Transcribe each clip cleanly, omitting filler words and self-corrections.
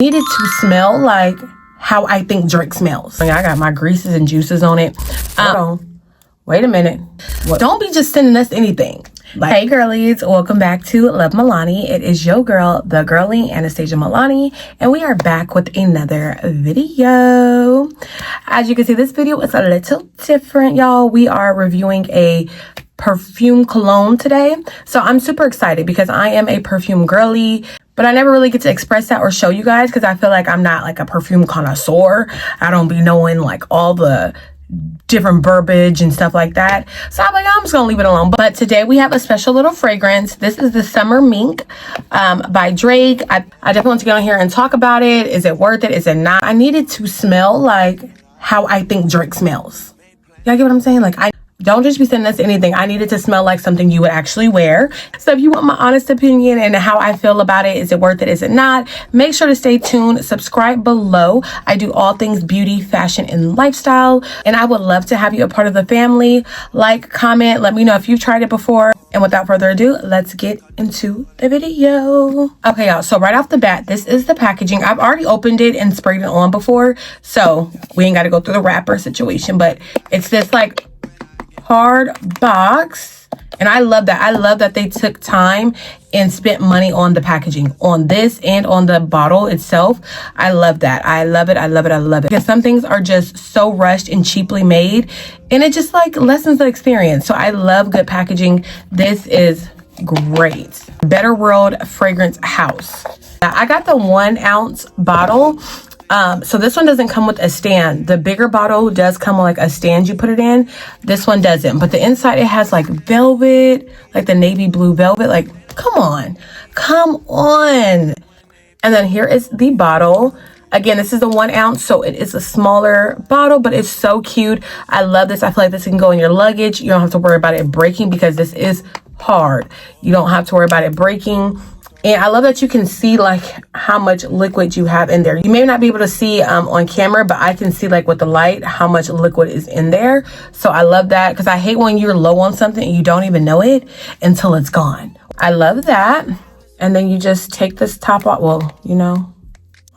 Needed to smell like how I think Drake smells. I got my greases and juices on it. Hold on. Wait a minute. Don't be just sending us anything. Hey girlies, welcome back to Love Milani. It is your girl, the girly Anastasia Milani, and we are back with another video. As you can see, this video is a little different, y'all. We are reviewing a perfume cologne today. So I'm super excited because I am a perfume girly, but I never really get to express that or show you guys because I feel like I'm not like a perfume connoisseur. I don't be knowing like all the different verbiage and stuff like that. So I'm like, I'm just gonna leave it alone. But today we have a special little fragrance. This is the Summer Mink by Drake. I definitely want to get on here and talk about it. Is it worth it? Is it not? I needed to smell like how I think Drake smells. Y'all get what I'm saying? Like, don't just be sending us anything. I needed to smell like something you would actually wear. So if you want my honest opinion and how I feel about it, is it worth it? Is it not? Make sure to stay tuned. Subscribe below. I do all things beauty, fashion, and lifestyle. And I would love to have you a part of the family. Like, comment, let me know if you've tried it before. And without further ado, let's get into the video. Okay, y'all. So right off the bat, this is the packaging. I've already opened it and sprayed it on before. So we ain't got to go through the wrapper situation. But it's this like hard box, and I love that. I love that they took time and spent money on the packaging, on this and on the bottle itself. I love that. I love it. I love it. I love it. Because some things are just so rushed and cheaply made, and it just like lessens the experience. So I love good packaging. This is great. Better World Fragrance House. Now, I got the 1 ounce bottle. So this one doesn't come with a stand. The bigger bottle does come with like a stand you put it in. This one doesn't. But the inside, it has like velvet, like the navy blue velvet. Like, come on. Come on. And then here is the bottle. Again, this is the 1 ounce, so it is a smaller bottle, but it's so cute. I love this. I feel like this can go in your luggage. You don't have to worry about it breaking because this is hard. You don't have to worry about it breaking. And I love that you can see like how much liquid you have in there. You may not be able to see on camera, but I can see like with the light how much liquid is in there. So I love that because I hate when you're low on something and you don't even know it until it's gone. I love that. And then you just take this top off. Well, you know,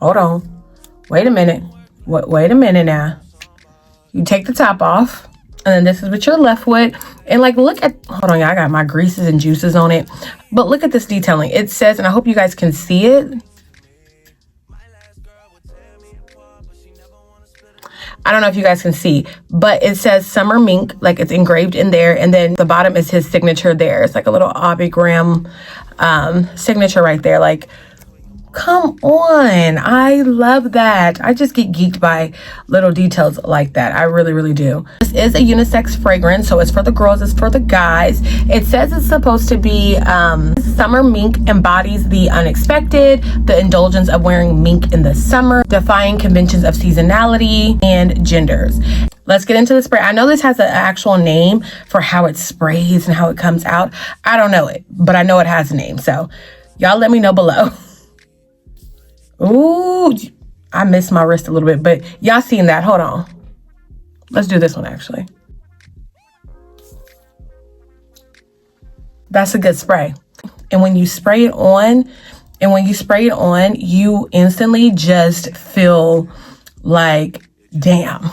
hold on. Wait a minute. Wait a minute now. You take the top off. And then this is what you're left with. And like, look at, hold on, y'all, I got my greases and juices on it. But look at this detailing. It says, and I hope you guys can see it. I don't know if you guys can see, but it says Summer Mink, like it's engraved in there. And then the bottom is his signature there. It's like a little Abigram signature right there. Like, come on. I love that. I just get geeked by little details like that. I really, really do. This is a unisex fragrance, so it's for the girls, it's for the guys. It says it's supposed to be Summer Mink embodies the unexpected, the indulgence of wearing mink in the summer, defying conventions of seasonality and genders. Let's get into the spray. I know this has an actual name for how it sprays and how it comes out. I don't know it, but I know it has a name. So y'all let me know below. Ooh, I missed my wrist a little bit, but y'all seen that. Hold on. Let's do this one, actually. That's a good spray. And when you spray it on, you instantly just feel like, damn,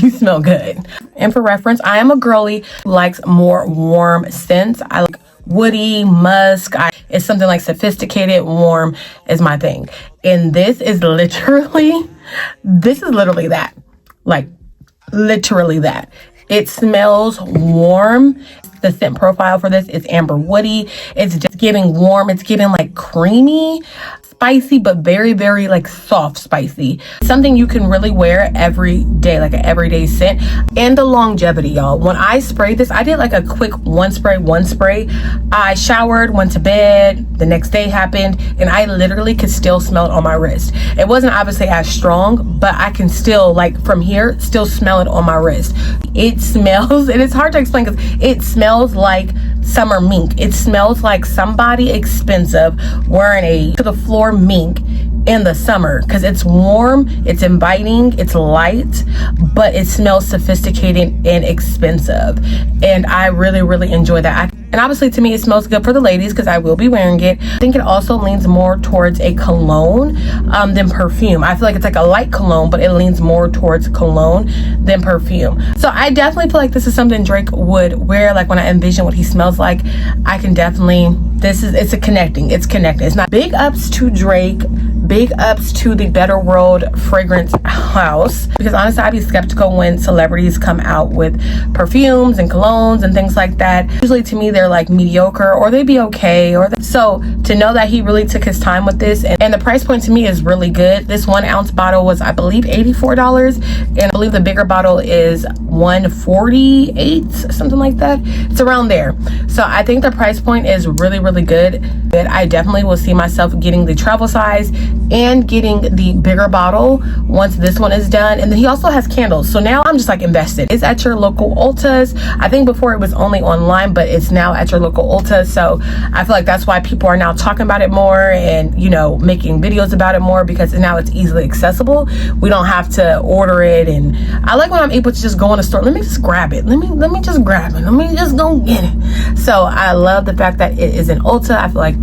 you smell good. And for reference, I am a girly who likes more warm scents. I like woody, musk. It's something like sophisticated, warm is my thing. And this is literally that. Like, literally that. It smells warm. The scent profile for this is amber woody. It's just giving warm. It's giving like creamy, spicy, but very, very like soft spicy. Something you can really wear every day, like an everyday scent. And the longevity, y'all. When I sprayed this, I did like a quick one spray. I showered, went to bed, the next day happened, and I literally could still smell it on my wrist. It wasn't obviously as strong, but I can still, like from here, still smell it on my wrist. It smells, and it's hard to explain because it smells like Summer Mink. It smells like somebody expensive wearing a to the floor mink in the summer because it's warm, it's inviting, it's light, but it smells sophisticated and expensive, and I really enjoy that. And obviously to me it smells good for the ladies because I will be wearing it. I think it also leans more towards a cologne than perfume. I feel like it's like a light cologne, but it leans more towards cologne than perfume. So I definitely feel like this is something Drake would wear. Like when I envision what he smells like, I can definitely, it's connecting. It's not. Big ups to Drake. Big ups to the Better World fragrance house, because honestly I'd be skeptical when celebrities come out with perfumes and colognes and things like that. Usually to me they're like mediocre, or they be okay, so to know that he really took his time with this, and the price point to me is really good. This 1 ounce bottle was, I believe, $84, and I believe the bigger bottle is $148, something like that. It's around there. So I think the price point is really good. I definitely will see myself getting the travel size and getting the bigger bottle once this one is done. And then he also has candles, so now I'm just like invested. It's at your local Ultas. I think before it was only online, but it's now at your local Ulta. So I feel like that's why people are now talking about it more and, you know, making videos about it more, because now it's easily accessible. We don't have to order it. And I like when I'm able to just go in the store. Let me just grab it. Let me just grab it. Let me just go get it. So I love the fact that it is an Ulta. I feel like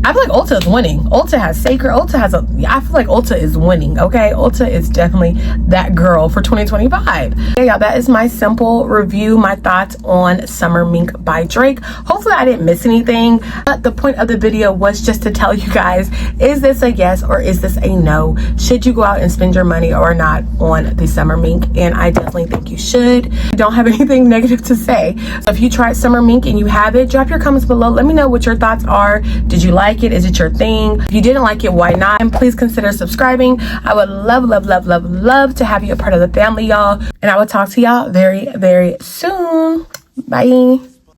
I feel like Ulta is winning. Ulta has Sacred. I feel like Ulta is winning, okay? Ulta is definitely that girl for 2025. Okay, y'all, that is my simple review, my thoughts on Summer Mink by Drake. Hopefully I didn't miss anything, but the point of the video was just to tell you guys, is this a yes or is this a no? Should you go out and spend your money or not on the Summer Mink? And I definitely think you should. I don't have anything negative to say. So if you tried Summer Mink and you have it, drop your comments below. Let me know what your thoughts are. Did you like it? Is it your thing? If you didn't like it, why not? And please consider subscribing. I would love to have you a part of the family, y'all. And I will talk to y'all very soon. Bye.